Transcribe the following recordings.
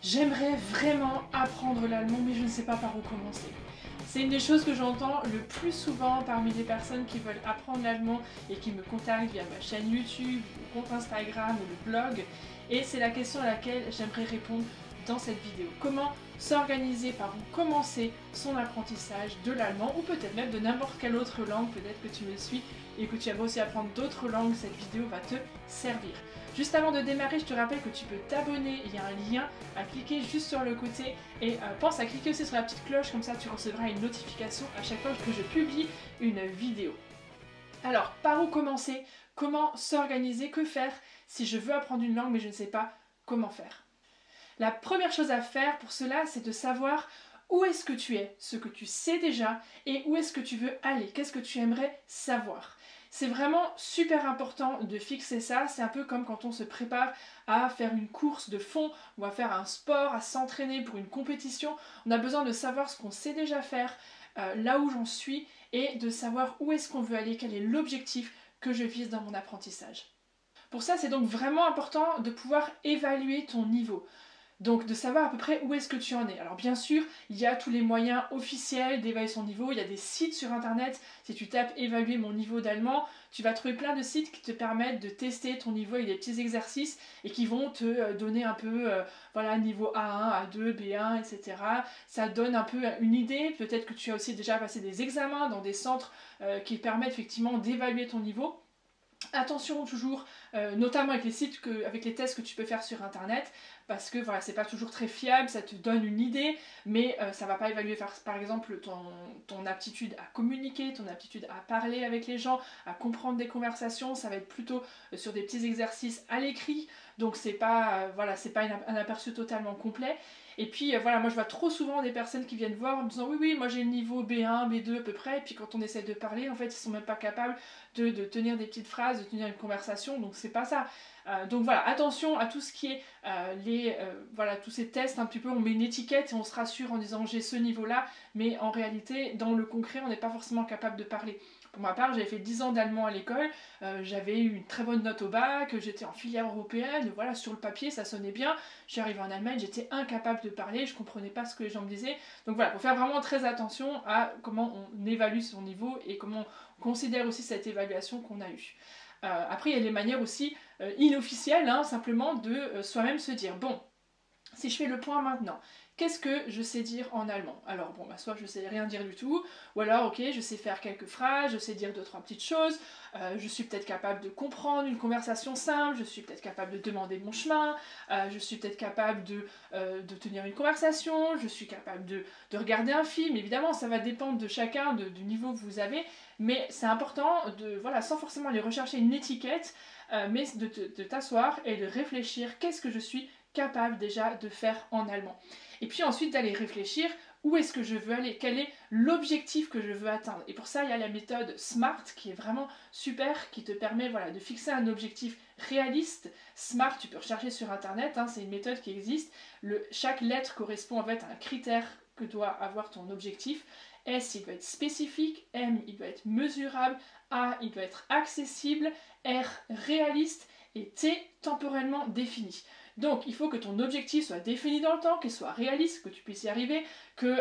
J'aimerais vraiment apprendre l'allemand, mais je ne sais pas par où commencer. C'est une des choses que j'entends le plus souvent parmi les personnes qui veulent apprendre l'allemand et qui me contactent via ma chaîne YouTube, mon compte Instagram ou le blog. Et c'est la question à laquelle j'aimerais répondre dans cette vidéo. Comment s'organiser, par où commencer son apprentissage de l'allemand ou peut-être même de n'importe quelle autre langue. Peut-être que tu me suis et que tu aimerais aussi apprendre d'autres langues, cette vidéo va te servir. Juste avant de démarrer, je te rappelle que tu peux t'abonner, il y a un lien à cliquer juste sur le côté et pense à cliquer aussi sur la petite cloche, comme ça tu recevras une notification à chaque fois que je publie une vidéo. Alors, par où commencer? Comment s'organiser? Que faire si je veux apprendre une langue mais je ne sais pas comment faire? La première chose à faire pour cela, c'est de savoir où est-ce que tu es, ce que tu sais déjà, et où est-ce que tu veux aller, qu'est-ce que tu aimerais savoir. C'est vraiment super important de fixer ça, c'est un peu comme quand on se prépare à faire une course de fond ou à faire un sport, à s'entraîner pour une compétition. On a besoin de savoir ce qu'on sait déjà faire, là où j'en suis, et de savoir où est-ce qu'on veut aller, quel est l'objectif que je vise dans mon apprentissage. Pour ça, c'est donc vraiment important de pouvoir évaluer ton niveau. Donc de savoir à peu près où est-ce que tu en es. Alors bien sûr, il y a tous les moyens officiels d'évaluer son niveau, il y a des sites sur internet, si tu tapes évaluer mon niveau d'allemand, tu vas trouver plein de sites qui te permettent de tester ton niveau avec des petits exercices et qui vont te donner un peu, voilà, niveau A1, A2, B1, etc. Ça donne un peu une idée, peut-être que tu as aussi déjà passé des examens dans des centres qui permettent effectivement d'évaluer ton niveau. Attention toujours, notamment avec les sites, avec les tests que tu peux faire sur internet, parce que voilà, c'est pas toujours très fiable, ça te donne une idée, mais ça va pas évaluer par exemple ton aptitude à communiquer, ton aptitude à parler avec les gens, à comprendre des conversations, ça va être plutôt sur des petits exercices à l'écrit, donc c'est pas, voilà, c'est pas un aperçu totalement complet. Et puis voilà, moi je vois trop souvent des personnes qui viennent voir en me disant oui oui moi j'ai le niveau B1, B2 à peu près, et puis quand on essaie de parler en fait ils sont même pas capables de tenir des petites phrases, de tenir une conversation, donc c'est pas ça. Donc voilà, attention à tout ce qui est voilà, tous ces tests un petit peu, on met une étiquette et on se rassure en disant j'ai ce niveau là, mais en réalité dans le concret on n'est pas forcément capable de parler. Pour ma part, j'avais fait 10 ans d'allemand à l'école, j'avais eu une très bonne note au bac, j'étais en filière européenne, voilà, sur le papier ça sonnait bien. Je suis arrivée en Allemagne, j'étais incapable de parler, je comprenais pas ce que les gens me disaient. Donc voilà, il faut faire vraiment très attention à comment on évalue son niveau et comment on considère aussi cette évaluation qu'on a eue. Après, il y a les manières aussi inofficielles, hein, simplement de soi-même se dire bon, si je fais le point maintenant, qu'est-ce que je sais dire en allemand? Alors bon, bah, soit je sais rien dire du tout, ou alors ok, je sais faire quelques phrases, je sais dire deux trois petites choses, je suis peut-être capable de comprendre une conversation simple, je suis peut-être capable de demander mon chemin, je suis peut-être capable de tenir une conversation, je suis capable de regarder un film. Évidemment, ça va dépendre de chacun, du niveau que vous avez, mais c'est important de, voilà, sans forcément aller rechercher une étiquette, mais de t'asseoir et de réfléchir, qu'est-ce que je suis capable déjà de faire en allemand. Et puis ensuite d'aller réfléchir où est-ce que je veux aller, quel est l'objectif que je veux atteindre. Et pour ça, il y a la méthode SMART qui est vraiment super, qui te permet, voilà, de fixer un objectif réaliste. SMART, tu peux rechercher sur internet, hein, c'est une méthode qui existe. Chaque lettre correspond en fait à un critère que doit avoir ton objectif. S, il doit être spécifique, M, il doit être mesurable, A, il doit être accessible, R, réaliste et T, temporellement défini. Donc il faut que ton objectif soit défini dans le temps, qu'il soit réaliste, que tu puisses y arriver, que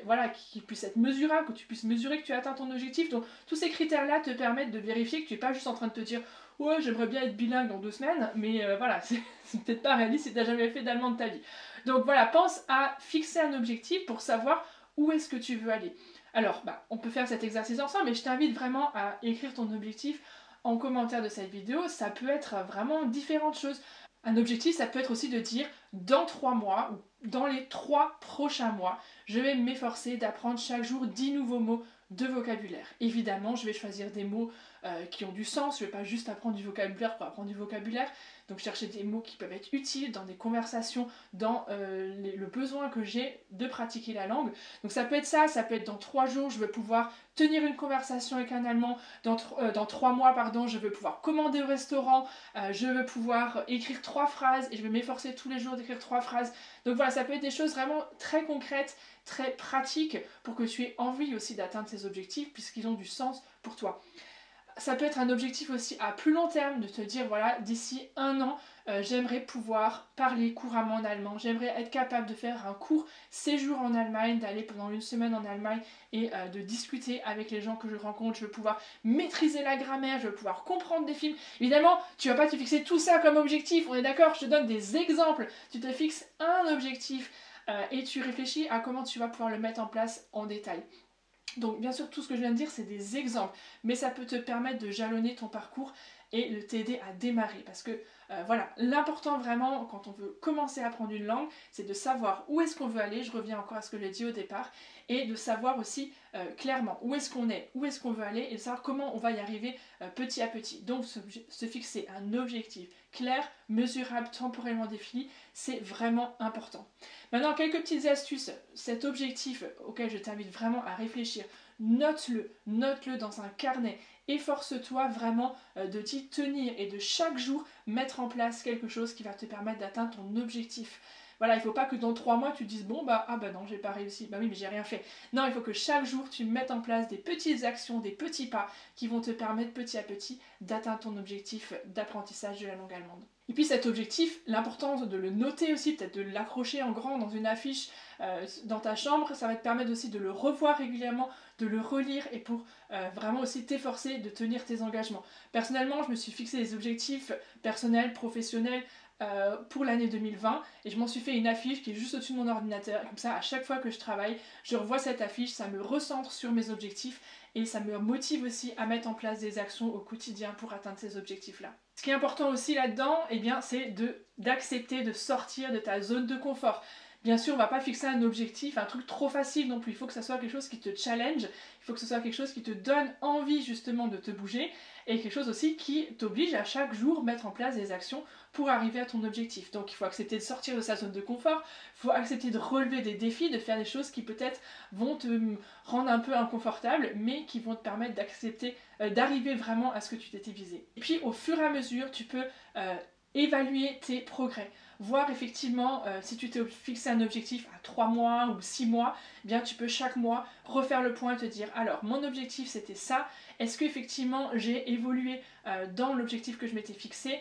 voilà, qu'il puisse être mesurable, que tu puisses mesurer que tu as atteint ton objectif. Donc tous ces critères-là te permettent de vérifier que tu n'es pas juste en train de te dire ouais j'aimerais bien être bilingue dans 2 semaines, mais voilà, c'est peut-être pas réaliste si tu n'as jamais fait d'allemand de ta vie. Donc voilà, pense à fixer un objectif pour savoir où est-ce que tu veux aller. Alors, bah, on peut faire cet exercice ensemble, mais je t'invite vraiment à écrire ton objectif en commentaire de cette vidéo. Ça peut être vraiment différentes choses. Un objectif, ça peut être aussi de dire dans 3 mois ou dans les 3 prochains mois, je vais m'efforcer d'apprendre chaque jour 10 nouveaux mots de vocabulaire. Évidemment, je vais choisir des mots qui ont du sens, je ne vais pas juste apprendre du vocabulaire pour apprendre du vocabulaire, donc chercher des mots qui peuvent être utiles dans des conversations, dans le besoin que j'ai de pratiquer la langue. Donc ça peut être ça, ça peut être dans 3 jours, je vais pouvoir tenir une conversation avec un Allemand, dans 3 mois, pardon, je vais pouvoir commander au restaurant, je vais pouvoir écrire 3 phrases et je vais m'efforcer tous les jours d'écrire 3 phrases. Donc voilà, ça peut être des choses vraiment très concrètes, très pratiques pour que tu aies envie aussi d'atteindre ces objectifs puisqu'ils ont du sens pour toi. Ça peut être un objectif aussi à plus long terme de te dire voilà d'ici 1 an j'aimerais pouvoir parler couramment en allemand, j'aimerais être capable de faire un court séjour en Allemagne, d'aller pendant une semaine en Allemagne et de discuter avec les gens que je rencontre, je veux pouvoir maîtriser la grammaire, je veux pouvoir comprendre des films. Évidemment, tu vas pas te fixer tout ça comme objectif, on est d'accord, je te donne des exemples, tu te fixes un objectif et tu réfléchis à comment tu vas pouvoir le mettre en place en détail. Donc bien sûr tout ce que je viens de dire c'est des exemples, mais ça peut te permettre de jalonner ton parcours et de t'aider à démarrer. Parce que voilà, l'important vraiment quand on veut commencer à apprendre une langue, c'est de savoir où est-ce qu'on veut aller, je reviens encore à ce que j'ai dit au départ, et de savoir aussi clairement où est-ce qu'on est, où est-ce qu'on veut aller, et de savoir comment on va y arriver petit à petit. Donc se fixer un objectif clair, mesurable, temporellement défini, c'est vraiment important. Maintenant, quelques petites astuces. Cet objectif auquel je t'invite vraiment à réfléchir, note-le dans un carnet. Efforce-toi vraiment de t'y tenir et de chaque jour mettre en place quelque chose qui va te permettre d'atteindre ton objectif. Voilà, il ne faut pas que dans 3 mois tu te dises bon bah ah bah non j'ai pas réussi, bah oui mais j'ai rien fait. Non, il faut que chaque jour tu mettes en place des petites actions, des petits pas qui vont te permettre petit à petit d'atteindre ton objectif d'apprentissage de la langue allemande. Et puis cet objectif, l'importance de le noter aussi, peut-être de l'accrocher en grand dans une affiche dans ta chambre, ça va te permettre aussi de le revoir régulièrement, de le relire et pour vraiment aussi t'efforcer de tenir tes engagements. Personnellement, je me suis fixé des objectifs personnels, professionnels pour l'année 2020 et je m'en suis fait une affiche qui est juste au-dessus de mon ordinateur et comme ça à chaque fois que je travaille je revois cette affiche, ça me recentre sur mes objectifs et ça me motive aussi à mettre en place des actions au quotidien pour atteindre ces objectifs là. Ce qui est important aussi là-dedans, eh bien, c'est d'accepter de sortir de ta zone de confort. Bien sûr, on ne va pas fixer un objectif, un truc trop facile non plus. Il faut que ça soit quelque chose qui te challenge, il faut que ce soit quelque chose qui te donne envie justement de te bouger et quelque chose aussi qui t'oblige à chaque jour mettre en place des actions pour arriver à ton objectif. Donc il faut accepter de sortir de sa zone de confort, il faut accepter de relever des défis, de faire des choses qui peut-être vont te rendre un peu inconfortable, mais qui vont te permettre d'accepter, d'arriver vraiment à ce que tu t'étais visé. Et puis au fur et à mesure, tu peux évaluer tes progrès. Voir effectivement si tu t'es fixé un objectif à 3 mois ou 6 mois, eh bien tu peux chaque mois refaire le point et te dire alors mon objectif c'était ça, est-ce qu'effectivement j'ai évolué dans l'objectif que je m'étais fixé,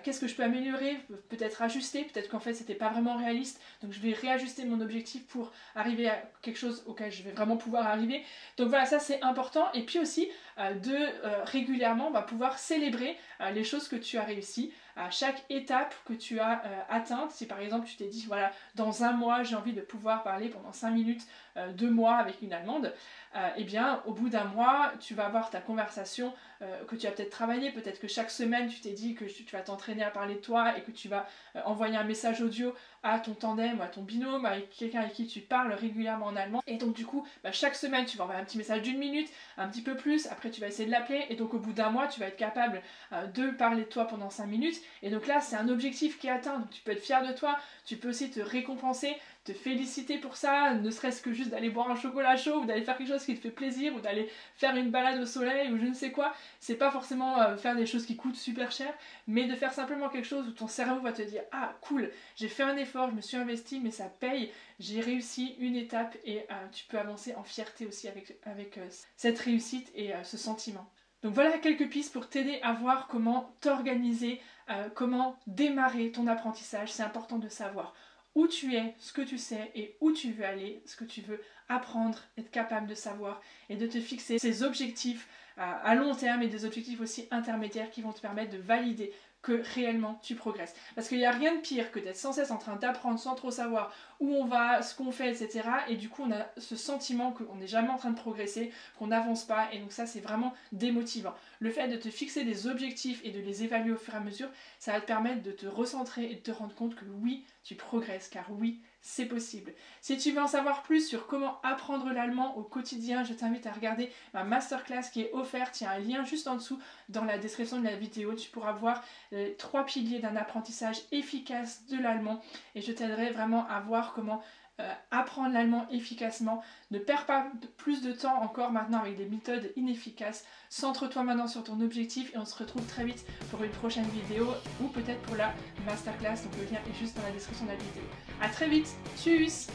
qu'est-ce que je peux améliorer, peut-être ajuster, peut-être qu'en fait c'était pas vraiment réaliste, donc je vais réajuster mon objectif pour arriver à quelque chose auquel je vais vraiment pouvoir arriver. Donc voilà, ça c'est important. Et puis aussi de régulièrement pouvoir célébrer les choses que tu as réussies à chaque étape que tu as atteinte. Si par exemple tu t'es dit voilà dans un mois j'ai envie de pouvoir parler pendant 5 minutes 2 mois avec une Allemande, et bien au bout d'un mois tu vas avoir ta conversation que tu as peut-être travaillé, peut-être que chaque semaine tu t'es dit que tu vas t'entraîner à parler de toi et que tu vas envoyer un message audio à ton tandem ou à ton binôme, avec quelqu'un avec qui tu parles régulièrement en allemand, et donc du coup chaque semaine tu vas envoyer un petit message d'1 minute, un petit peu plus, après tu vas essayer de l'appeler et donc au bout d'un mois tu vas être capable de parler de toi pendant 5 minutes et donc là c'est un objectif qui est atteint, donc tu peux être fier de toi, tu peux aussi te récompenser, te féliciter pour ça, ne serait-ce que juste d'aller boire un chocolat chaud ou d'aller faire quelque chose qui te fait plaisir ou d'aller faire une balade au soleil ou je ne sais quoi. C'est pas forcément faire des choses qui coûtent super cher, mais de faire simplement quelque chose où ton cerveau va te dire ah cool, j'ai fait un effort, je me suis investi mais ça paye, j'ai réussi une étape et tu peux avancer en fierté aussi avec cette réussite et ce sentiment. Donc voilà quelques pistes pour t'aider à voir comment t'organiser, comment démarrer ton apprentissage. C'est important de savoir où tu es, ce que tu sais et où tu veux aller, ce que tu veux apprendre, être capable de savoir et de te fixer ces objectifs à long terme et des objectifs aussi intermédiaires qui vont te permettre de valider que réellement tu progresses. Parce qu'il n'y a rien de pire que d'être sans cesse en train d'apprendre sans trop savoir où on va, ce qu'on fait, etc. Et du coup on a ce sentiment qu'on n'est jamais en train de progresser, qu'on n'avance pas et donc ça c'est vraiment démotivant. Le fait de te fixer des objectifs et de les évaluer au fur et à mesure, ça va te permettre de te recentrer et de te rendre compte que oui, tu progresses car oui, c'est possible. Si tu veux en savoir plus sur comment apprendre l'allemand au quotidien, je t'invite à regarder ma masterclass qui est offerte. Il y a un lien juste en dessous dans la description de la vidéo. Tu pourras voir les 3 piliers d'un apprentissage efficace de l'allemand et je t'aiderai vraiment à voir comment apprendre l'allemand efficacement. Ne perds pas plus de temps encore maintenant avec des méthodes inefficaces. Centre-toi maintenant sur ton objectif et on se retrouve très vite pour une prochaine vidéo ou peut-être pour la masterclass. Donc le lien est juste dans la description de la vidéo. A très vite, tchuss!